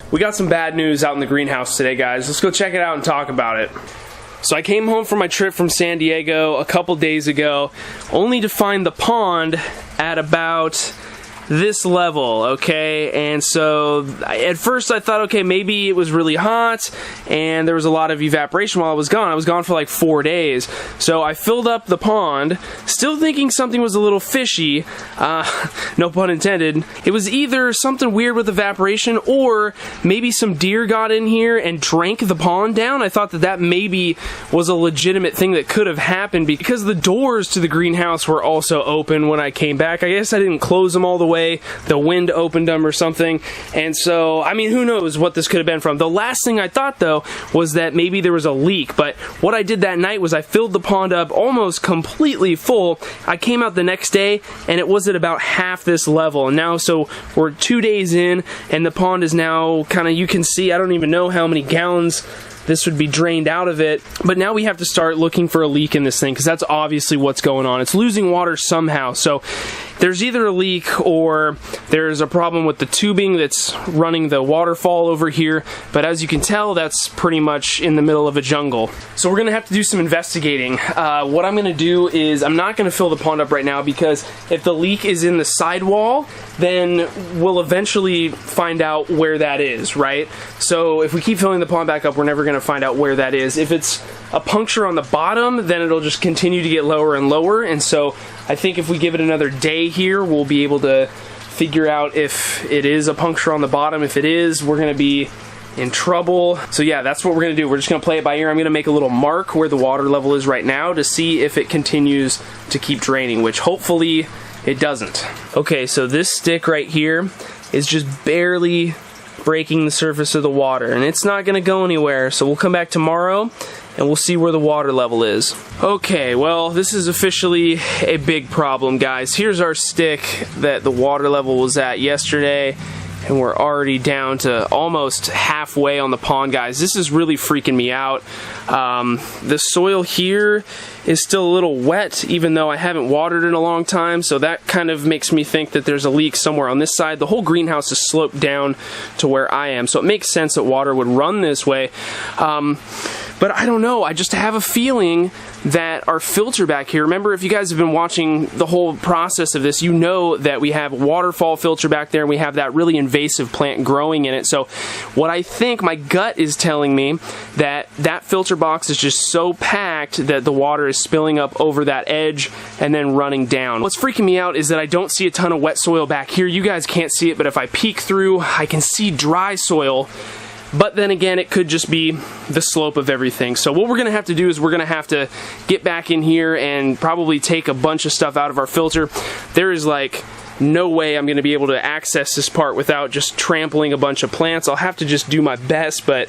We got some bad news out in the greenhouse today, guys. Let's go check it out and talk about it. So I came home from my trip from San Diego a couple days ago, only to find the pond at about this level, okay? And so at first I thought, okay, maybe it was really hot and there was a lot of evaporation while I was gone. I was gone for like 4 days. So I filled up the pond, still thinking something was a little fishy, no pun intended. It was either something weird with evaporation or maybe some deer got in here and drank the pond down. I thought that that maybe was a legitimate thing that could have happened because the doors to the greenhouse were also open when I came back. I guess I didn't close them all the way. The wind opened them or something, and so, I mean, who knows what this could have been from. The last thing I thought, though, was that maybe there was a leak, but what I did that night was I filled the pond up almost completely full. I came out the next day, and it was at about half this level, and now, so we're 2 days in, and the pond is now kind of, you can see, I don't even know how many gallons this would be drained out of it, but now we have to start looking for a leak in this thing, because that's obviously what's going on. It's losing water somehow, so there's either a leak or there's a problem with the tubing that's running the waterfall over here, but as you can tell, that's pretty much in the middle of a jungle. So we're gonna have to do some investigating. What I'm gonna do is, I'm not gonna fill the pond up right now, because if the leak is in the sidewall, then we'll eventually find out where that is, right? So if we keep filling the pond back up, we're never gonna find out where that is. If it's a puncture on the bottom, then it'll just continue to get lower and lower, and so I think if we give it another day here, we'll be able to figure out if it is a puncture on the bottom. If it is, we're gonna be in trouble. So yeah, that's what we're gonna do. We're just gonna play it by ear. I'm gonna make a little mark where the water level is right now to see if it continues to keep draining, which hopefully it doesn't. Okay, so this stick right here is just barely breaking the surface of the water, and it's not gonna go anywhere, so we'll come back tomorrow and we'll see where the water level is. Okay, well, this is officially a big problem, guys. Here's our stick that the water level was at yesterday, and we're already down to almost halfway on the pond, guys. This is really freaking me out. The soil here is still a little wet, even though I haven't watered in a long time, so that kind of makes me think that there's a leak somewhere on this side. The whole greenhouse is sloped down to where I am, so it makes sense that water would run this way. But I don't know, I just have a feeling that our filter back here, remember, if you guys have been watching the whole process of this, you know that we have a waterfall filter back there and we have that really invasive plant growing in it. So what I think, my gut is telling me that that filter box is just so packed that the water is spilling up over that edge and then running down. What's freaking me out is that I don't see a ton of wet soil back here. You guys can't see it, but if I peek through, I can see dry soil. But then again, it could just be the slope of everything. So what we're gonna have to do is we're gonna have to get back in here and probably take a bunch of stuff out of our filter. There is like no way I'm gonna be able to access this part without just trampling a bunch of plants. I'll have to just do my best, but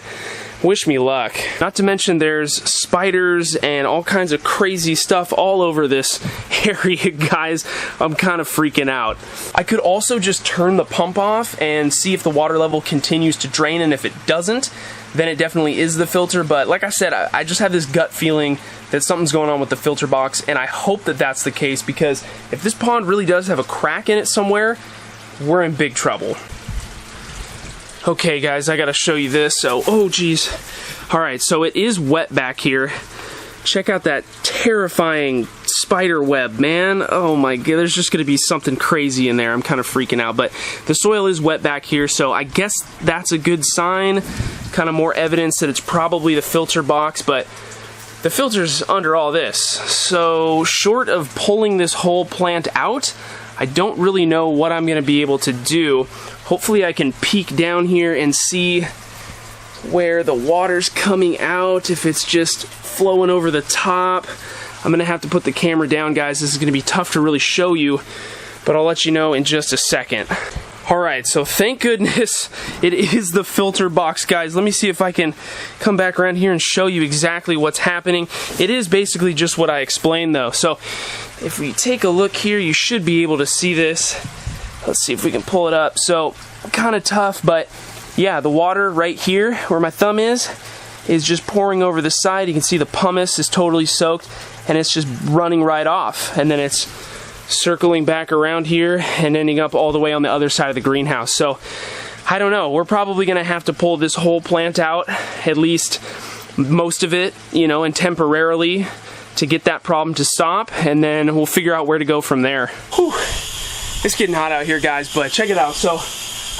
wish me luck. Not to mention there's spiders and all kinds of crazy stuff all over this area, guys. I'm kind of freaking out. I could also just turn the pump off and see if the water level continues to drain, and if it doesn't, then it definitely is the filter. But like I said, I just have this gut feeling that something's going on with the filter box, and I hope that that's the case, because if this pond really does have a crack in it somewhere, we're in big trouble. Okay, guys, I gotta show you this. So, oh geez. Alright, so it is wet back here. Check out that terrifying spider web, man. Oh my god, there's just gonna be something crazy in there. I'm kind of freaking out, but the soil is wet back here, so I guess that's a good sign. Kind of more evidence that it's probably the filter box, but the filter's under all this. So, short of pulling this whole plant out, I don't really know what I'm gonna be able to do. Hopefully I can peek down here and see where the water's coming out, if it's just flowing over the top. I'm gonna have to put the camera down, guys. This is gonna be tough to really show you, but I'll let you know in just a second. Alright, so thank goodness it is the filter box, guys. Let me see if I can come back around here and show you exactly what's happening. It is basically just what I explained, though. So if we take a look here, you should be able to see this. Let's see if we can pull it up. So, kind of tough, but yeah, the water right here, where my thumb is just pouring over the side. You can see the pumice is totally soaked, and it's just running right off. And then it's circling back around here and ending up all the way on the other side of the greenhouse. So I don't know. We're probably going to have to pull this whole plant out, at least most of it, you know, and temporarily to get that problem to stop, and then we'll figure out where to go from there. Whew. It's getting hot out here, guys, but check it out. So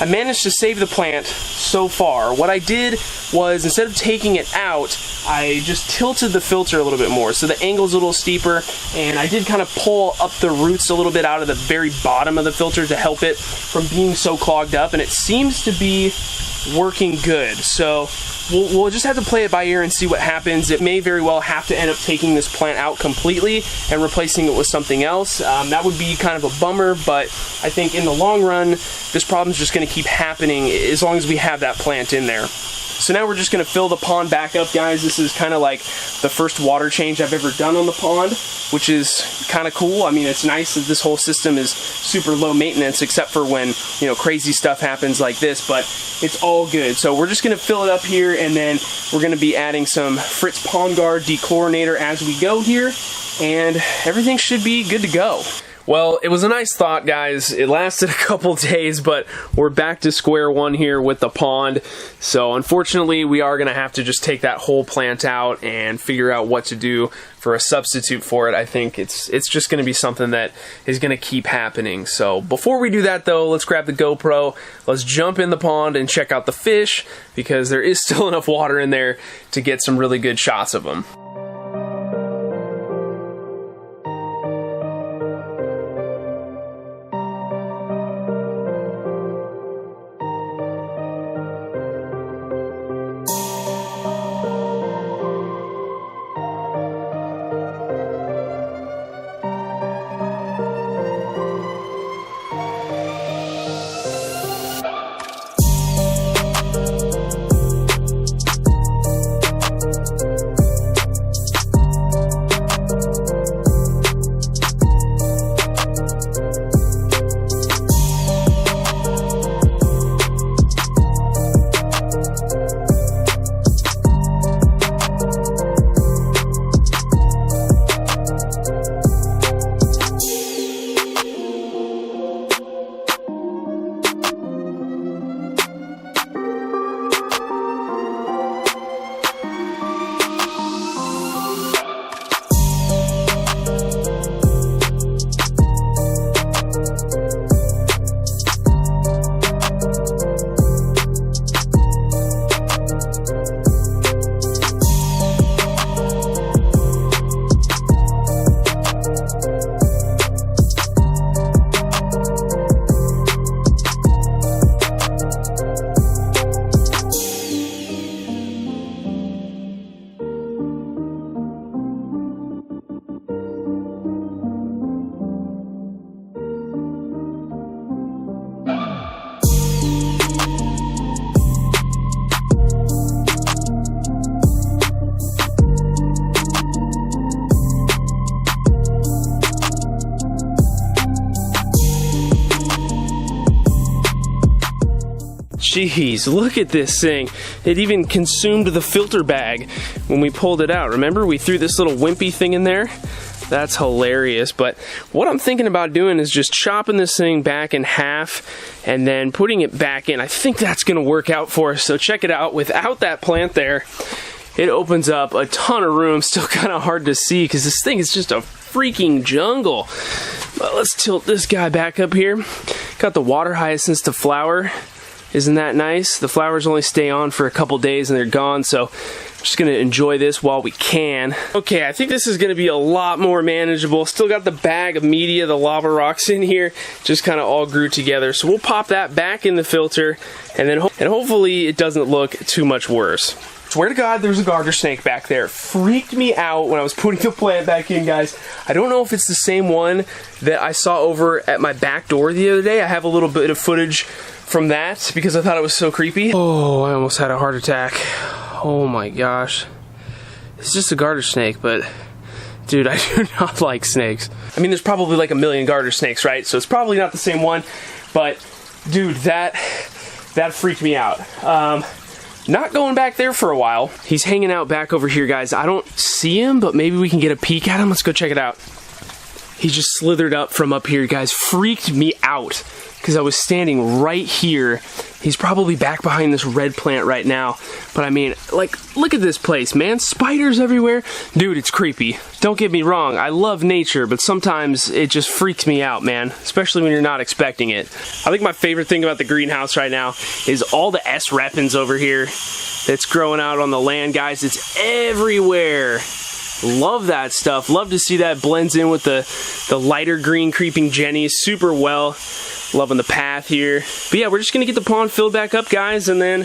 I managed to save the plant so far. What I did was, instead of taking it out, I just tilted the filter a little bit more, so the angle's a little steeper, and I did kind of pull up the roots a little bit out of the very bottom of the filter to help it from being so clogged up, and it seems to be working good. So we'll just have to play it by ear and see what happens. It may very well have to end up taking this plant out completely and replacing it with something else. That would be kind of a bummer, but I think in the long run, this problem's just going to keep happening as long as we have that plant in there. So now we're just going to fill the pond back up, guys. This is kind of like the first water change I've ever done on the pond, which is kind of cool. I mean, it's nice that this whole system is super low maintenance, except for when, you know, crazy stuff happens like this, but it's all good. So we're just going to fill it up here, and then we're going to be adding some Fritz Pond Guard dechlorinator as we go here, and everything should be good to go. Well, it was a nice thought, guys. It lasted a couple days, but we're back to square one here with the pond. So unfortunately, we are going to have to just take that whole plant out and figure out what to do for a substitute for it. I think it's just going to be something that is going to keep happening. So before we do that, though, let's grab the GoPro. Let's jump in the pond and check out the fish, because there is still enough water in there to get some really good shots of them. Jeez, look at this thing. It even consumed the filter bag when we pulled it out. Remember, we threw this little wimpy thing in there? That's hilarious. But what I'm thinking about doing is just chopping this thing back in half and then putting it back in. I think that's going to work out for us. So check it out. Without that plant there, it opens up a ton of room. Still kind of hard to see because this thing is just a freaking jungle. But let's tilt this guy back up here. Got the water hyacinths to flower. Isn't that nice? The flowers only stay on for a couple days and they're gone, so I'm just going to enjoy this while we can. Okay, I think this is going to be a lot more manageable. Still got the bag of media, the lava rocks in here, just kind of all grew together. So we'll pop that back in the filter, and then hopefully it doesn't look too much worse. Swear to God, there's a garter snake back there. Freaked me out when I was putting the plant back in, guys. I don't know if it's the same one that I saw over at my back door the other day. I have a little bit of footage from that because I thought it was so creepy. Oh, I almost had a heart attack. Oh my gosh. It's just a garter snake, but dude, I do not like snakes. I mean, there's probably like a million garter snakes, right? So it's probably not the same one, but dude, that freaked me out. Not going back there for a while. He's hanging out back over here, guys. I don't see him, but maybe we can get a peek at him. Let's go check it out. He just slithered up from up here, guys. Freaked me out. because I was standing right here. He's probably back behind this red plant right now. But I mean, like, look at this place, man. Spiders everywhere. Dude, it's creepy. Don't get me wrong, I love nature, but sometimes it just freaks me out, man. Especially when you're not expecting it. I think my favorite thing about the greenhouse right now is all the S-repens over here that's growing out on the land, guys. It's everywhere. Love that stuff. Love to see that blends in with the lighter green creeping jennies super well. Loving the path here. But yeah, we're just gonna get the pond filled back up, guys, and then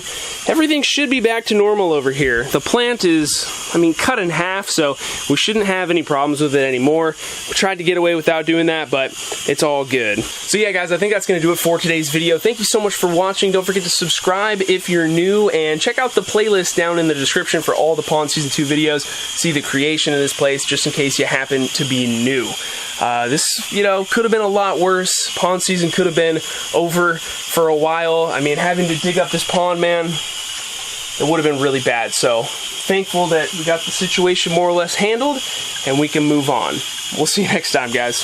everything should be back to normal over here. The plant is, I mean, cut in half, so we shouldn't have any problems with it anymore. We tried to get away without doing that, but it's all good. So yeah, guys, I think that's gonna do it for today's video. Thank you so much for watching. Don't forget to subscribe if you're new, and check out the playlist down in the description for all the Pond Season 2 videos. See the creation of this place, just in case you happen to be new. This, you know, could have been a lot worse. Pond season could have been over for a while. I mean, having to dig up this pond, man, it would have been really bad. So, thankful that we got the situation more or less handled, and we can move on. We'll see you next time, guys.